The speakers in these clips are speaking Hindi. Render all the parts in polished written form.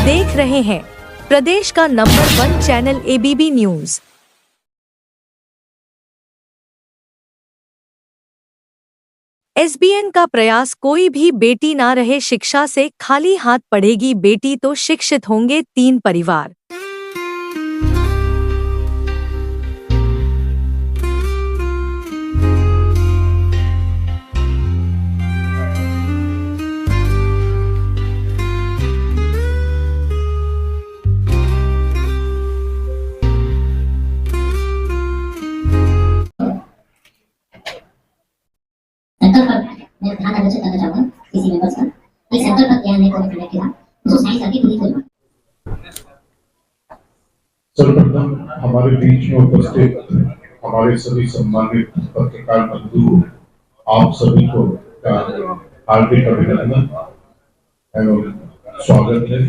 देख रहे हैं प्रदेश का number 1 channel ABP news. SBN का प्रयास, कोई भी बेटी ना रहे शिक्षा से खाली हाथ। पढ़ेगी बेटी तो शिक्षित होंगे 3 परिवार। संकल्प पर मैं ध्यान आकर्षित करना चाहूंगा किसी मेंबर्स का। एक संकल्प किया है कोविड रिलेटेड था, उसको साइंस करके पूरी करूंगा। सर्वप्रथम हमारे बीच में उपस्थित हमारे सभी सम्मानित पत्रकार बंधु, आप सभी को हार्दिक अभिनंदन एवं स्वागत है।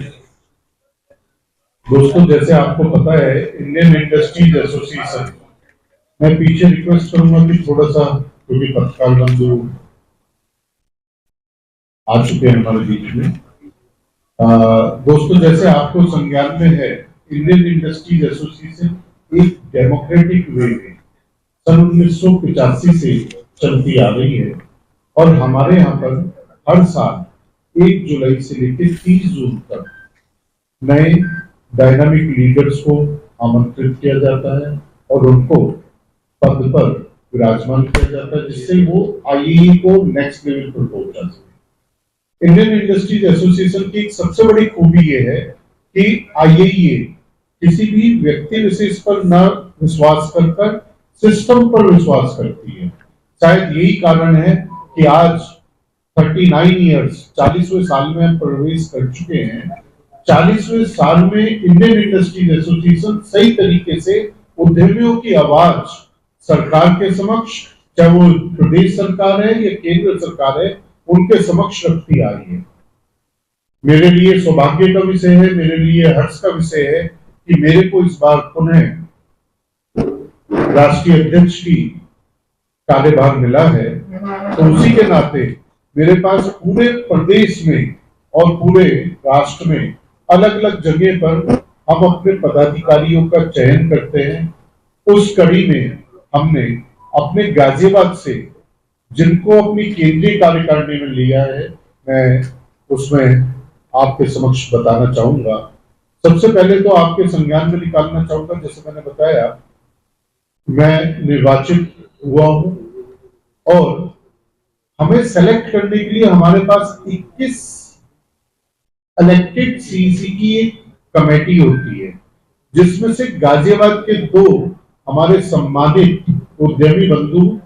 दोस्तों, जैसे आपको पता है, इंडियन इंडस्ट्रीज एसोसिएशन, मैं पीछे रिक्वेस्ट करूंगा कि थोड़ा सा, क्योंकि पत्रकार बंधु आ चुके हैं हमारे बीच में। दोस्तों, जैसे आपको संज्ञान में है, इंडियन इंडस्ट्रीज एसोसिएशन एक डेमोक्रेटिक वे में सन 1985 से चलती आ रही है और हमारे यहाँ पर हर साल 1 जुलाई से लेकर 30 जून तक नए डायनामिक लीडर्स को आमंत्रित किया जाता है और उनको पद पर विराजमान किया जाता है, जिससे वो आईएई को नेक्स्ट लेवल पर पहुंचा सके। इंडियन इंडस्ट्रीज एसोसिएशन की एक सबसे बड़ी खूबी ये है कि आईएई किसी भी व्यक्ति विशेष पर न विश्वास कर सिस्टम पर विश्वास करती है। शायद यही कारण है कि आज 39 ईयर्स 40वें साल में हम प्रवेश कर चुके हैं। 40वें साल में इंडियन इंडस्ट्रीज एसोसिएशन सही तरीके से उद्यमियों की आवाज सरकार के समक्ष, चाहे वो प्रदेश सरकार है या केंद्र सरकार है, उनके समक्ष रखती आ रही है। मेरे लिए सौभाग्य का विषय है, मेरे लिए हर्ष का विषय है कि मेरे को इस बार पुनः राष्ट्रीय अध्यक्ष की कार्यभार मिला है। तो उसी के नाते मेरे पास पूरे प्रदेश में और पूरे राष्ट्र में अलग अलग जगह पर हम अपने पदाधिकारियों का चयन करते हैं। उस कड़ी में हमने अपने गाजियाबाद से जिनको अपनी केंद्रीय कार्यकारिणी में लिया है, मैं उसमें आपके समक्ष बताना चाहूंगा। सबसे पहले तो आपके संज्ञान में निकालना चाहूंगा, जैसे मैंने बताया, मैं निर्वाचित हुआ हूं और हमें सेलेक्ट करने के लिए हमारे पास 21 इलेक्टेड सीईसी की एक कमेटी होती है, जिसमें से गाजियाबाद के 2 हमारे सम्मानित उद्यमी बंधु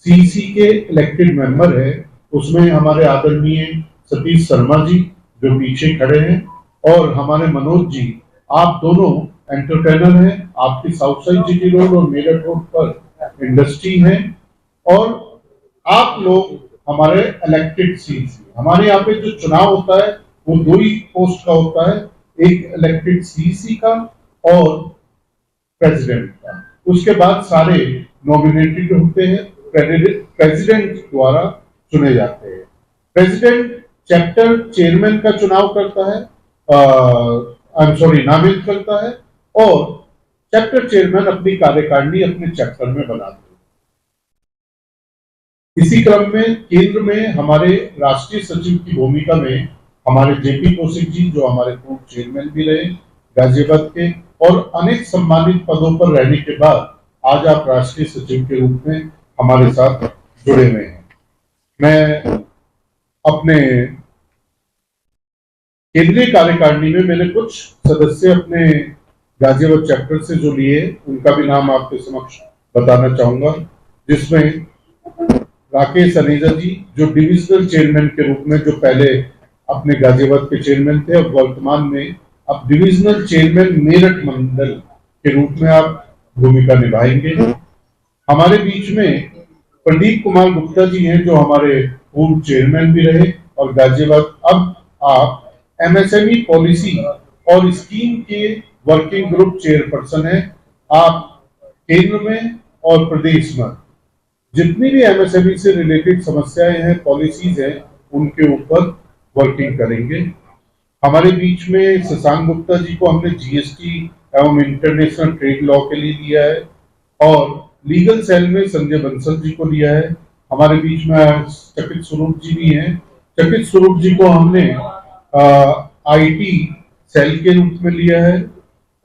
सीईसी के इलेक्टेड मेंबर है। उसमें हमारे आदरणीय सतीश शर्मा जी जो पीछे खड़े हैं और हमारे मनोज जी, आप दोनों एंटरप्रेनर हैं। आपकी साउथ साइड जीटी रोड और मेरठ रोड पर इंडस्ट्री है और आप लोग हमारे इलेक्टेड सीईसी। हमारे यहाँ पे जो चुनाव होता है वो 2 ही पोस्ट का होता है, एक इलेक्टेड सीईसी का और प्रेसिडेंट का। उसके बाद सारे नॉमिनेटेड होते हैं, प्रेसिडेंट द्वारा चुने जाते हैं। प्रेसिडेंट चैप्टर चेयरमैन का चुनाव करता है, नामित करता है और चैप्टर चेयरमैन अपनी कार्यकारिणी अपने चैप्टर में बनाते हैं। इसी क्रम में केंद्र में हमारे राष्ट्रीय सचिव की भूमिका में हमारे जेपी कौशिक जी, जो हमारे पूर्व चेयरमैन भी रहे गाजियाबाद के और अनेक सम्मानित पदों पर रहने के बाद आज आप राष्ट्रीय सचिव के रूप में हमारे साथ जुड़े हुए हैं। मैं अपने केंद्रीय कार्यकारिणी में मेरे कुछ सदस्य अपने गाजियाबाद चैप्टर से जो लिए, उनका भी नाम आपके समक्ष बताना चाहूंगा, जिसमें राकेश अनेजा जी जो डिविजनल चेयरमैन के रूप में, जो पहले अपने गाजियाबाद के चेयरमैन थे, अब वर्तमान में अब डिविजनल चेयरमैन मेरठ मंडल के रूप में आप भूमिका निभाएंगे। हमारे बीच में प्रदीप कुमार गुप्ता जी हैं जो हमारे पूर्व चेयरमैन भी रहे और गाजियाबाद, अब आप एमएसएमई पॉलिसी और स्कीम के वर्किंग ग्रुप चेयरपर्सन हैं। आप केंद्र में और प्रदेश में जितनी भी एमएसएमई से रिलेटेड समस्याएं हैं, पॉलिसीज हैं, उनके ऊपर वर्किंग करेंगे। हमारे बीच में शशांक गुप्ता जी को हमने जीएसटी एवं इंटरनेशनल ट्रेड लॉ के लिए लिया है और लीगल सेल में संजय बंसल जी को लिया है। हमारे बीच में चकित स्वरूप जी भी हैं। चकित स्वरूप जी को हमने आईटी सेल के रूप में लिया है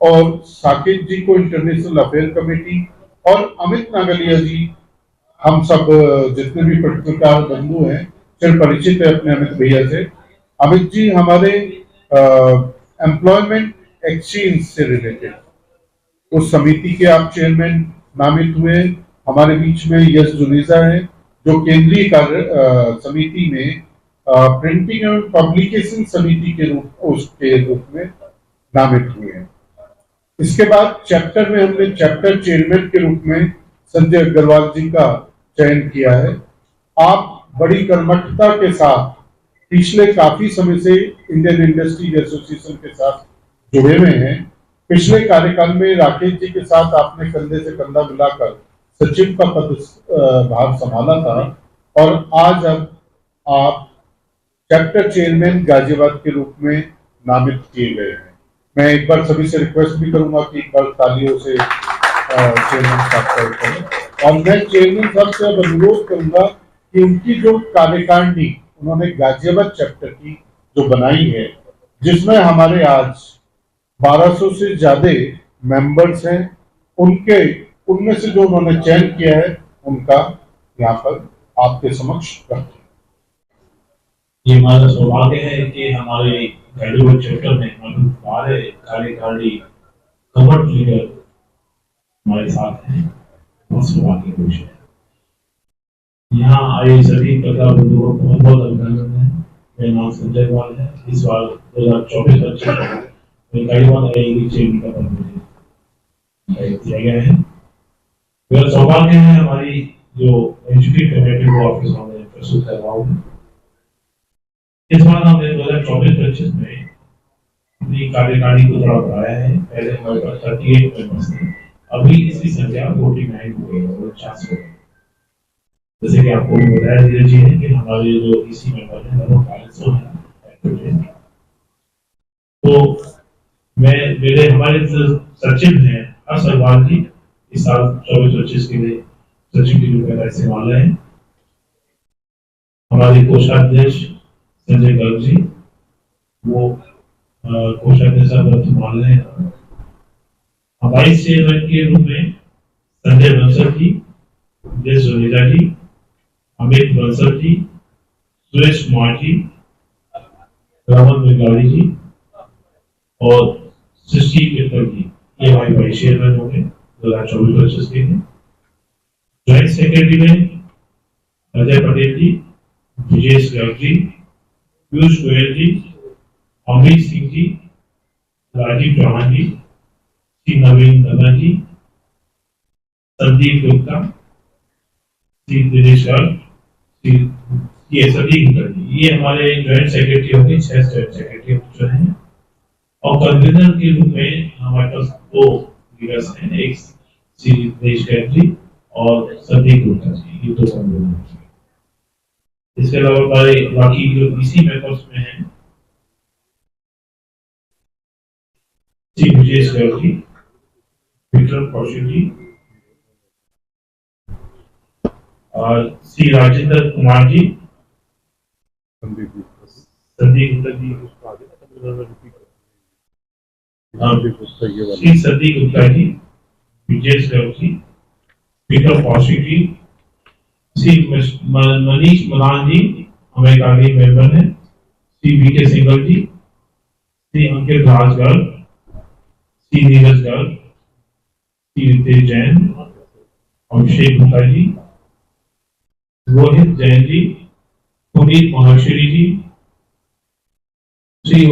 और साकेत जी को इंटरनेशनल अफेयर कमेटी और अमित नागलिया जी, हम सब जितने भी पत्रकार बंधु हैं चिर परिचित है अपने अमित भैया से। अमित जी हमारे एम्प्लॉयमेंट एक्सचेंज से रिलेटेड उस समिति के आप चेयरमैन नामित हुए। हमारे बीच में यश जुनेजा है जो केंद्रीय कार्य समिति में प्रिंटिंग एवं पब्लिकेशन समिति के रूप में नामित हुए हैं। इसके बाद चैप्टर में हमने चैप्टर चेयरमैन के रूप में संजय अग्रवाल जी का चयन किया है। आप बड़ी कर्मठता के साथ पिछले काफी समय से इंडियन इंडस्ट्रीज एसोसिएशन के साथ जुड़े हुए हैं। पिछले कार्यकाल में राकेश जी के साथ आपने कंधे से कंधा मिलाकर सचिव का पद भार संभाला था और आज अब आप चैप्टर चेयरमैन गाजियाबाद के रूप में नामित किए गए हैं। मैं एक बार सभी से रिक्वेस्ट भी करूंगा कि एक बार तालियों से चेयरमैन साहब का करें और मैं चेयरमैन साहब से अब अनुरोध करूंगा कि उनकी जो कार्यकारिणी उन्होंने गाजियाबाद चैप्टर की जो बनाई है, जिसमें हमारे आज 1200 से ज्यादा मेंबर्स हैं, उनमें से जो उन्होंने चयन किया है उनका यहाँ पर आपके समक्ष रखें। ये हमारा सौभाग्य है कि हमारे गाजियाबाद चैप्टर में हमारे कार्यकारिणी कमर लीडर हमारे साथ हैं। बहुत सौभाग्य की विषय है। यहाँ आए सभी पत्रकार बंधुओं को बहुत बहुत अभिनंदन है। मेरा नाम संजय अग्रवाल है। इस बार 2024-25 में गाजियाबाद आईआईटी चेयरमैन का पद मुझे दिया गया है। मेरा सौभाग्य है हमारी जो एजुकेट कमेटी को आपके सामने प्रस्तुत कर रहा हूँ। इस बार हमने 2024-25 में अपनी कार्यकारिणी को थोड़ा बढ़ाया है। पहले हमारे पास 38 मेंबर्स थे, अभी इसकी संख्या 49 हो गई है, 50 हो गई। जैसे कि आपको बताया धीरे जी है कि हमारे जो इसी मेंबर है वो 500 है। तो मेरे हमारे सचिव हैं हर्ष अग्रवाल जी इस साल 24-25 के लिए सचिव की जिम्मेदारी संभाल रहे हैं। हमारे कोषाध्यक्ष संजय गर्ग जी वो कोषाध्यक्ष संभाल रहे हैं। वाइस चेयरमैन के रूप में संजय बंसल जी, यश जुनेजा जी, अमित बंसल जी, सुरेश कुमार जी, रामन बेगारी जी और सृष्टि केतकर जी, ये हमारे वाइस चेयरमैन होंगे 2024-25 के लिए। ज्वाइंट सेक्रेटरी में अजय पटेल जी, विजेश गर्ग जी, पीयूष गोयल जी, अमरीश सिंह जी, राजीव चौहान जी, श्री नवीन दत्ता जी, संदीप गुप्ता, श्री दिनेश गर्ग, ये सभी ये हमारे ज्वाइंट सेक्रेटरी होंगे। 6 ज्वाइंट सेक्रेटरी जो हैं और कन्वीनर के रूप में हमारे पास 2 लीडर्स हैं, एक श्री दिनेश गर्ग जी और संदीप गुप्ता जी, ये 2 कन्वीनर। इसके अलावा हमारे बाकी जो इसी मेंबर्स में हैं श्री विजेश गर्ग जी, विक्रम कौशिक जी और श्री राजेंद्र कुमार जी, संदीप गुप्ता जी, श्री संदीप गुप्ता जी, विजेश गर्ग जी, विक्रम कौशिक जी, श्री मनीष मलान जी हमारे कार्य मेंबर हैं, श्री वीके सिंगल जी, श्री अंकित राजगढ़, श्री नीरज गर्ग, श्री रितेश जैन, अभिषेक गुप्ता जी, रोहित जैन जी, पुनीत माहेश्वरी जी, श्री